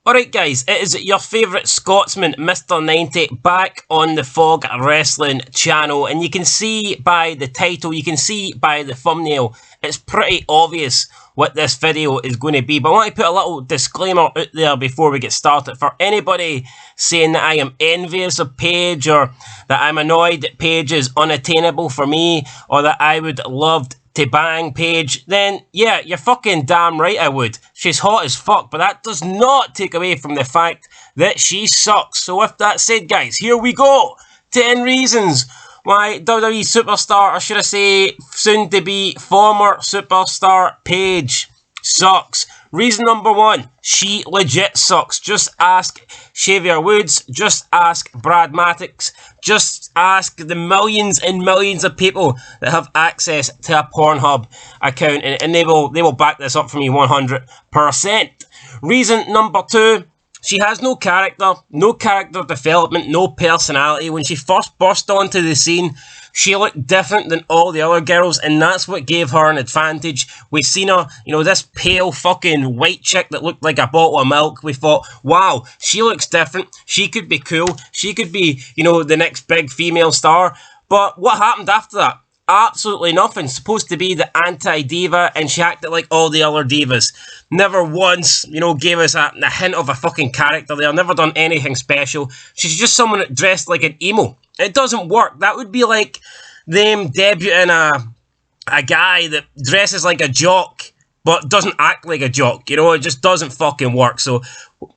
Alright guys, it is your favourite Scotsman, Mr. 90, back on the Fog Wrestling channel, and you can see by the title, you can see by the thumbnail, it's pretty obvious what this video is going to be, but I want to put a little disclaimer out there before we get started. For anybody saying that I am envious of Paige, or that I'm annoyed that Paige is unattainable for me, or that I would love to bang Paige, then yeah, you're fucking damn right I would. She's hot as fuck, but that does not take away from the fact that she sucks. So with that said, guys, here we go. 10 reasons why WWE superstar, or should I say soon to be former superstar Paige, sucks. Reason number 1, she legit sucks. Just ask Xavier Woods, just ask Brad Maddox, just ask the millions and millions of people that have access to a Pornhub account, and they will back this up for me 100%. Reason number 2, she has no character development, no personality. When she first burst onto the scene, she looked different than all the other girls, and that's what gave her an advantage. We seen her, you know, this pale fucking white chick that looked like a bottle of milk. We thought, wow, she looks different. She could be cool. She could be, you know, the next big female star. But what happened after that? Absolutely nothing. Supposed to be the anti-diva, and she acted like all the other divas. Never once, you know, gave us a hint of a fucking character there. Never done anything special. She's just someone that dressed like an emo. It doesn't work. That would be like them debuting a guy that dresses like a jock but doesn't act like a jock. You know, it just doesn't fucking work. So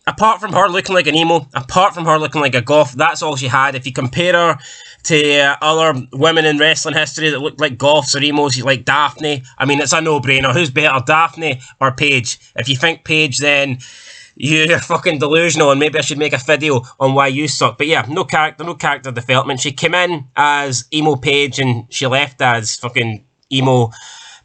apart from her looking like an emo, apart from her looking like a goth, that's all she had. If you compare her to other women in wrestling history that look like goths or emos, like Daphne, I mean, it's a no-brainer. Who's better, Daphne or Paige? If you think Paige, then you're fucking delusional, and maybe I should make a video on why you suck. But yeah, no character development. She came in as emo Paige, and she left as fucking emo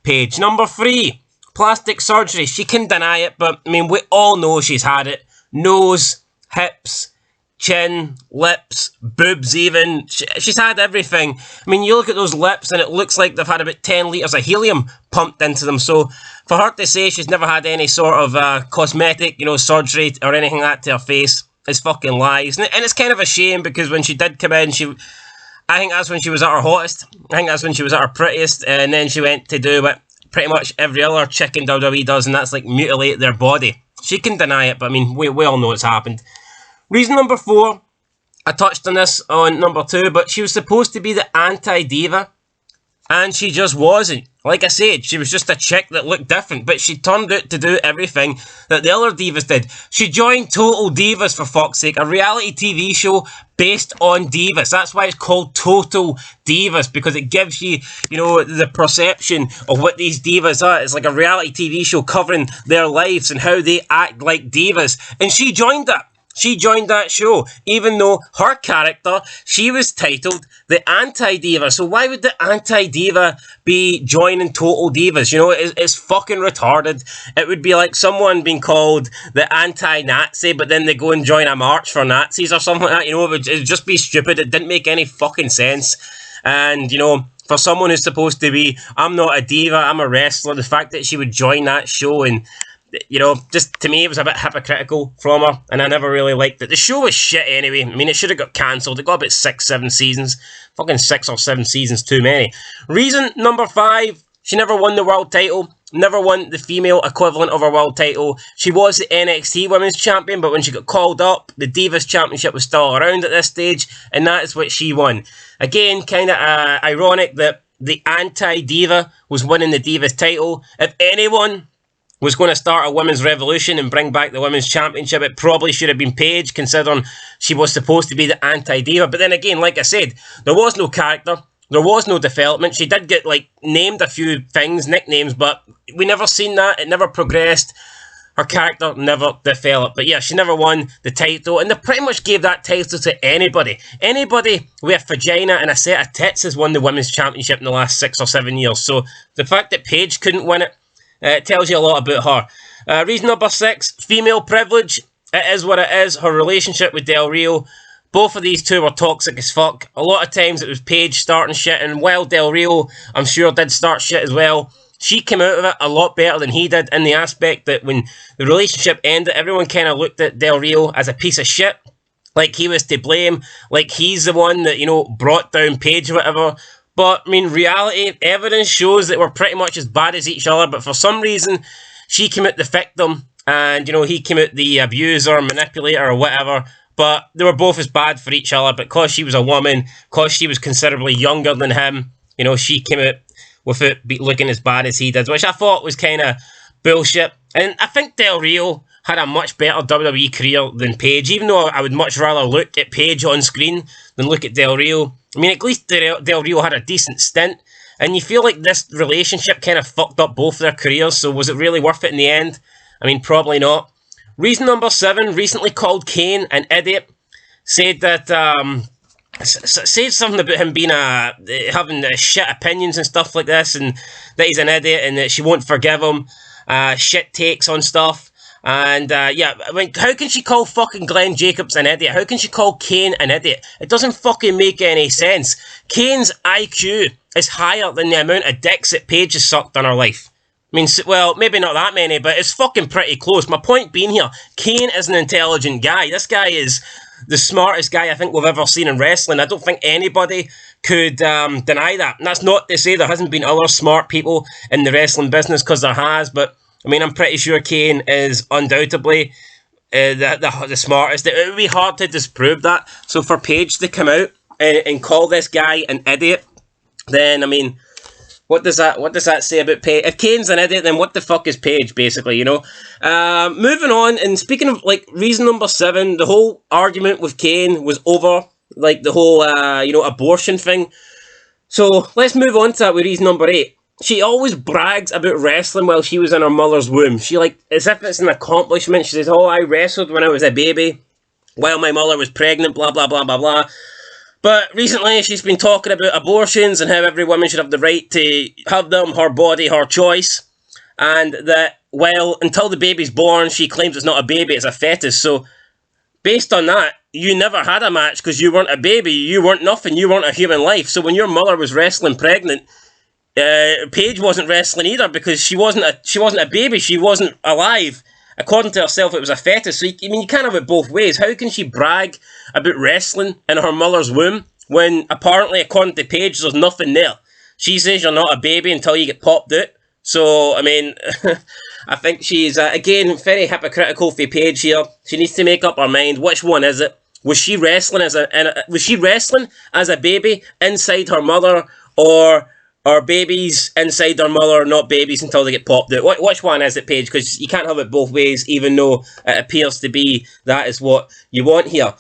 Paige. Number 3, plastic surgery. She can deny it, but I mean, we all know she's had it. Nose, hips, chin, lips, boobs even. She's had everything. I mean, you look at those lips and it looks like they've had about 10 litres of helium pumped into them. So for her to say she's never had any sort of cosmetic, you know, surgery or anything like that to her face is fucking lies. And it's kind of a shame, because when she did come in, I think that's when she was at her hottest. I think that's when she was at her prettiest. And then she went to do what pretty much every other chick in WWE does, and that's like mutilate their body. She can deny it, but I mean, we all know it's happened. Reason number 4, I touched on this on number 2, but she was supposed to be the anti-diva, and she just wasn't. Like I said, she was just a chick that looked different, but she turned out to do everything that the other divas did. She joined Total Divas, for fuck's sake, a reality TV show based on divas. That's why it's called Total Divas, because it gives you, you know, the perception of what these divas are. It's like a reality TV show covering their lives and how they act like divas, and she joined that. She joined that show, even though her character, she was titled the Anti-Diva. So why would the Anti-Diva be joining Total Divas? You know, it's fucking retarded. It would be like someone being called the Anti-Nazi, but then they go and join a march for Nazis or something like that. You know, it'd just be stupid. It didn't make any fucking sense. And, you know, for someone who's supposed to be, I'm not a diva, I'm a wrestler, the fact that she would join that show, and you know, just to me it was a bit hypocritical from her, and I never really liked it. The show was shit anyway. I mean, it should have got cancelled. It got about 6-7 seasons. Fucking 6 or 7 seasons too many. Reason number 5, she never won the world title. Never won the female equivalent of her world title. She was the NXT Women's Champion, but when she got called up, the Divas Championship was still around at this stage, and that is what she won. Again, kind of ironic that the anti-diva was winning the Divas title. If anyone was going to start a women's revolution and bring back the women's championship, it probably should have been Paige, considering she was supposed to be the anti-diva. But then again, like I said, there was no character, there was no development. She did get, like, named a few things, nicknames, but we never seen that. It never progressed. Her character never developed. But yeah, she never won the title, and they pretty much gave that title to anybody. Anybody with a vagina and a set of tits has won the women's championship in the last 6 or 7 years. So the fact that Paige couldn't win it, it tells you a lot about her. Reason number 6, female privilege. It is what it is. Her relationship with Del Rio. Both of these two were toxic as fuck. A lot of times it was Paige starting shit, and while Del Rio, I'm sure, did start shit as well, she came out of it a lot better than he did, in the aspect that when the relationship ended, everyone kind of looked at Del Rio as a piece of shit, like he was to blame, like he's the one that, you know, brought down Paige or whatever. But, I mean, reality, evidence shows that we're pretty much as bad as each other, but for some reason, she came out the victim, and, you know, he came out the abuser, manipulator, or whatever. But they were both as bad for each other, but because she was a woman, because she was considerably younger than him, you know, she came out without looking as bad as he did, which I thought was kind of bullshit. And I think Del Rio had a much better WWE career than Paige, even though I would much rather look at Paige on screen than look at Del Rio. I mean, at least Del Rio had a decent stint, and you feel like this relationship kind of fucked up both their careers, so was it really worth it in the end? I mean, probably not. Reason number 7, recently called Kane an idiot, said that, said something about him being having shit opinions and stuff like this, and that he's an idiot, and that she won't forgive him, shit takes on stuff. And, yeah, I mean, how can she call fucking Glenn Jacobs an idiot? How can she call Kane an idiot? It doesn't fucking make any sense. Kane's IQ is higher than the amount of dicks that Paige has sucked in her life. I mean, well, maybe not that many, but it's fucking pretty close. My point being here, Kane is an intelligent guy. This guy is the smartest guy I think we've ever seen in wrestling. I don't think anybody could deny that. And that's not to say there hasn't been other smart people in the wrestling business, because there has, but I mean, I'm pretty sure Kane is undoubtedly the smartest. It would be hard to disprove that. So for Paige to come out and call this guy an idiot, then, I mean, what does that say about Paige? If Kane's an idiot, then what the fuck is Paige, basically, you know? Moving on, and speaking of, like, reason number 7, the whole argument with Kane was over, like, the whole, you know, abortion thing. So, let's move on to that with reason number 8. She always brags about wrestling while she was in her mother's womb. She, like, as if it's an accomplishment. She says, oh, I wrestled when I was a baby, while my mother was pregnant, blah, blah, blah, blah, blah. But recently, she's been talking about abortions and how every woman should have the right to have them, her body, her choice. And that, well, until the baby's born, she claims it's not a baby, it's a fetus. So, based on that, you never had a match because you weren't a baby, you weren't nothing, you weren't a human life. So when your mother was wrestling pregnant, Paige wasn't wrestling either, because she wasn't a baby, she wasn't alive. According to herself, it was a fetus. So, I mean, you can't have it both ways. How can she brag about wrestling in her mother's womb when, apparently, according to Paige, there's nothing there? She says you're not a baby until you get popped out. So, I mean, I think she's, again, very hypocritical for Paige here. She needs to make up her mind. Which one is it? Was she wrestling as a baby inside her mother, or are babies inside their mother not babies until they get popped out? Which one is it, Paige? Because you can't have it both ways, even though it appears to be that is what you want here.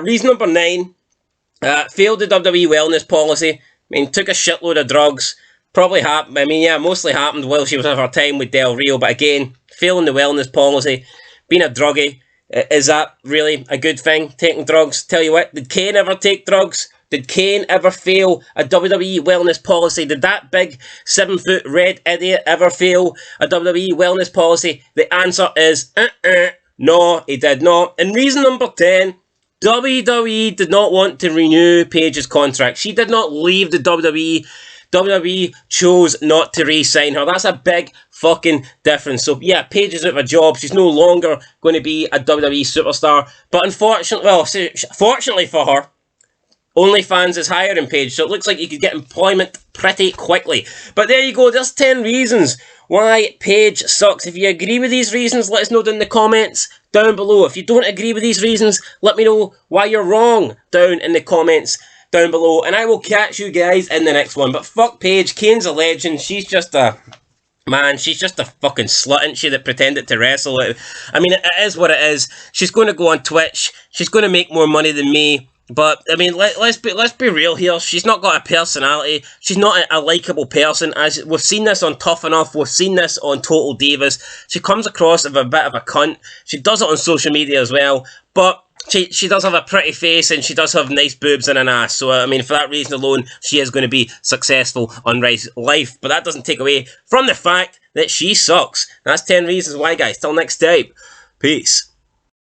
Reason number 9, failed the WWE wellness policy. I mean, took a shitload of drugs. Probably happened, I mean, yeah, mostly happened while she was at her time with Del Rio, but again, failing the wellness policy, being a druggie. Is that really a good thing, taking drugs? Tell you what, did Kane ever take drugs? Did Kane ever fail a WWE wellness policy? Did that big 7-foot red idiot ever fail a WWE wellness policy? The answer is, no, he did not. And reason number 10, WWE did not want to renew Paige's contract. She did not leave the WWE. WWE chose not to re-sign her. That's a big fucking difference. So, yeah, Paige is out of a job. She's no longer going to be a WWE superstar. But unfortunately, well, fortunately for her, OnlyFans is hiring Paige, so it looks like you could get employment pretty quickly. But there you go, there's 10 reasons why Paige sucks. If you agree with these reasons, let us know down in the comments down below. If you don't agree with these reasons, let me know why you're wrong down in the comments down below. And I will catch you guys in the next one. But fuck Paige, Kane's a legend. She's just a... Man, she's just a fucking slut, isn't she, that pretended to wrestle. I mean, it is what it is. She's going to go on Twitch. She's going to make more money than me. But, I mean, let's be real here. She's not got a personality. She's not a likeable person. As we've seen this on Tough Enough. We've seen this on Total Divas. She comes across as a bit of a cunt. She does it on social media as well. But she does have a pretty face, and she does have nice boobs and an ass. So, I mean, for that reason alone, she is going to be successful on life. But that doesn't take away from the fact that she sucks. That's 10 reasons why, guys. Till next time. Peace.